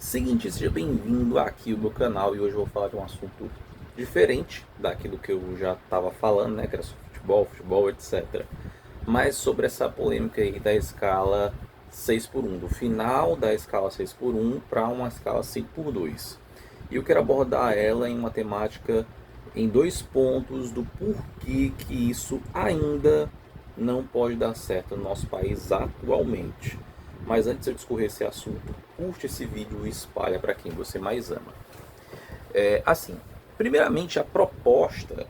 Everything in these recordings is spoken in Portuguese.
Seguinte, seja bem-vindo aqui ao meu canal e hoje eu vou falar de um assunto diferente daquilo que eu já estava falando, né, que era sobre futebol, etc. Mas sobre essa polêmica aí da escala 6x1, do final da escala 6x1 para uma escala 5x2. E eu quero abordar ela em uma temática, em dois pontos do porquê que isso ainda não pode dar certo no nosso país atualmente. Mas antes de eu discorrer esse assunto, curte esse vídeo e espalha para quem você mais ama. Assim, primeiramente a proposta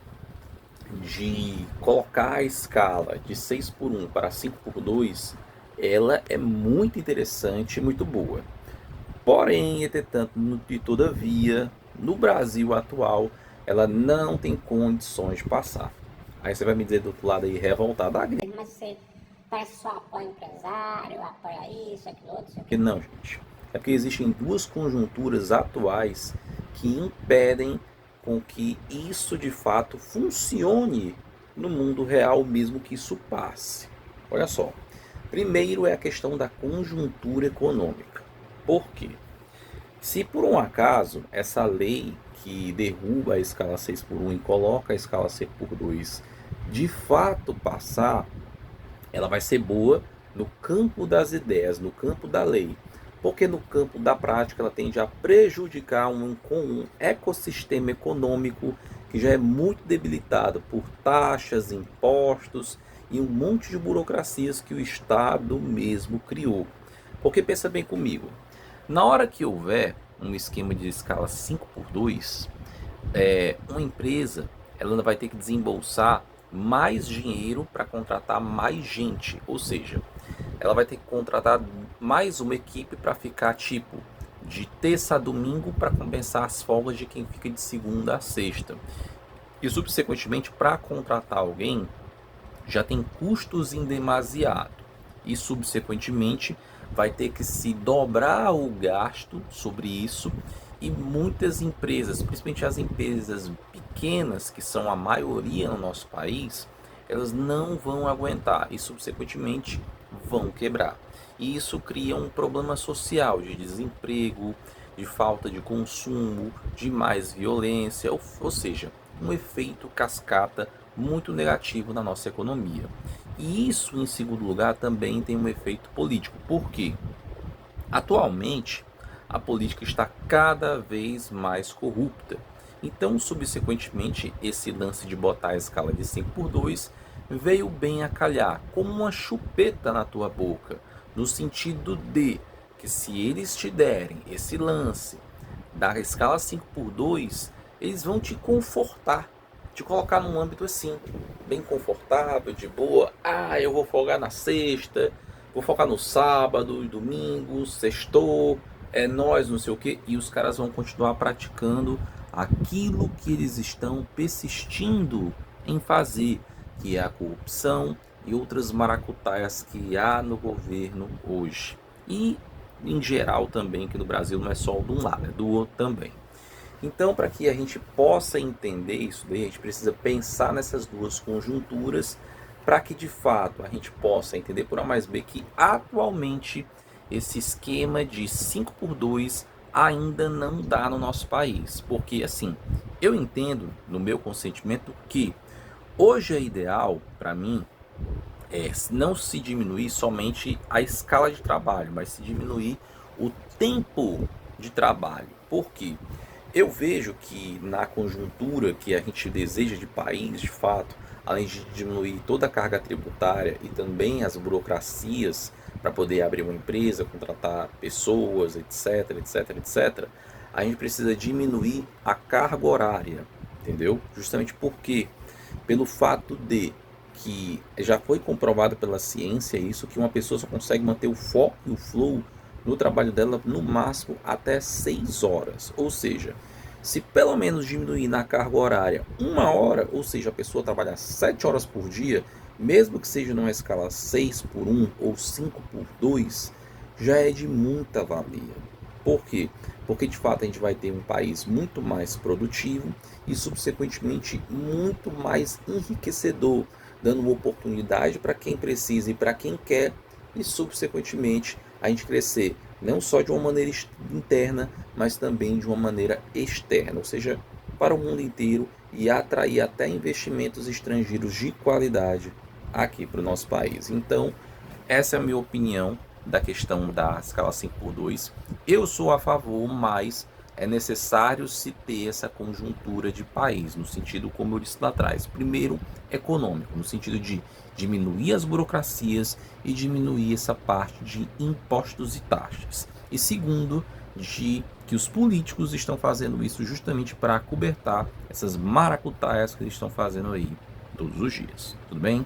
de colocar a escala de 6x1 para 5x2, ela é muito interessante e muito boa. Porém, entretanto, e todavia, no Brasil atual, ela não tem condições de passar. Aí você vai me dizer do outro lado aí, revoltado, Mas você parece que só apoia o empresário, apoia isso, aquilo outro, sei o que quê. não, gente. É porque existem duas conjunturas atuais que impedem com que isso de fato funcione no mundo real, mesmo que isso passe. Olha só. Primeiro é a questão da conjuntura econômica. Por quê? Se por um acaso essa lei que derruba a escala 6x1 e coloca a escala 5x2 de fato passar, ela vai ser boa no campo das ideias, no campo da lei, porque no campo da prática ela tende a prejudicar um ecossistema econômico que já é muito debilitado por taxas, impostos e um monte de burocracias que o Estado mesmo criou. Porque pensa bem comigo, na hora que houver um esquema de escala 5x2, uma empresa ela vai ter que desembolsar mais dinheiro para contratar mais gente, ou seja, ela vai ter que contratar mais uma equipe para ficar tipo de terça a domingo para compensar as folgas de quem fica de segunda a sexta. E subsequentemente, para contratar alguém, já tem custos em demasiado. E subsequentemente vai ter que se dobrar o gasto sobre isso, e muitas empresas, principalmente as empresas pequenas, que são a maioria no nosso país, elas não vão aguentar e subsequentemente vão quebrar. E isso cria um problema social de desemprego, de falta de consumo, de mais violência, ou seja, um efeito cascata muito negativo na nossa economia. E isso, em segundo lugar, também tem um efeito político. Por quê? Atualmente, a política está cada vez mais corrupta. Então, subsequentemente, esse lance de botar a escala de 5x2 veio bem a calhar, como uma chupeta na tua boca, no sentido de que se eles te derem esse lance da escala 5x2, eles vão te confortar, te colocar num âmbito assim, bem confortável, de boa. Ah, eu vou folgar na sexta, vou focar no sábado e domingo, sextou, é nós, não sei o que, e os caras vão continuar praticando aquilo que eles estão persistindo em fazer, que é a corrupção e outras maracutaias que há no governo hoje. E em geral também, que no Brasil não é só de um lado, é do outro também. Então, para que a gente possa entender isso daí, a gente precisa pensar nessas duas conjunturas para que de fato a gente possa entender por A mais B que atualmente esse esquema de 5x2 ainda não dá no nosso país. Porque assim, eu entendo no meu consentimento que hoje é ideal para mim não se diminuir somente a escala de trabalho, mas se diminuir o tempo de trabalho. Por quê? Eu vejo que na conjuntura que a gente deseja de país, de fato, além de diminuir toda a carga tributária e também as burocracias para poder abrir uma empresa, contratar pessoas, etc, etc, etc, a gente precisa diminuir a carga horária, entendeu? Justamente porque, pelo fato de que já foi comprovado pela ciência isso, que uma pessoa só consegue manter o foco e o flow no trabalho dela no máximo até 6 horas. Ou seja, se pelo menos diminuir na carga horária 1 hora, ou seja, a pessoa trabalhar 7 horas por dia, mesmo que seja numa escala 6x1 ou 5x2, já é de muita valia. Por quê? Porque de fato a gente vai ter um país muito mais produtivo e subsequentemente muito mais enriquecedor, dando uma oportunidade para quem precisa e para quem quer, e subsequentemente a gente crescer não só de uma maneira interna, mas também de uma maneira externa, ou seja, para o mundo inteiro, e atrair até investimentos estrangeiros de qualidade aqui para o nosso país. Então, essa é a minha opinião da questão da escala 5x2. Eu sou a favor, mas é necessário se ter essa conjuntura de país, no sentido, como eu disse lá atrás, primeiro, econômico, no sentido de diminuir as burocracias e diminuir essa parte de impostos e taxas. E segundo, de que os políticos estão fazendo isso justamente para acobertar essas maracutaias que eles estão fazendo aí todos os dias. Tudo bem?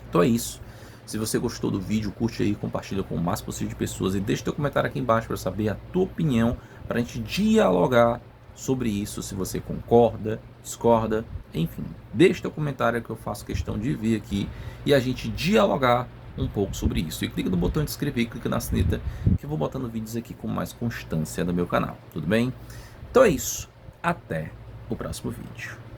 Então é isso. Se você gostou do vídeo, curte aí, compartilha com o máximo possível de pessoas e deixa teu comentário aqui embaixo para saber a tua opinião, para a gente dialogar sobre isso, se você concorda, discorda, enfim. Deixa teu comentário que eu faço questão de vir aqui e a gente dialogar um pouco sobre isso. E clica no botão de inscrever, clica na sineta, que eu vou botando vídeos aqui com mais constância no meu canal, tudo bem? Então é isso. Até o próximo vídeo.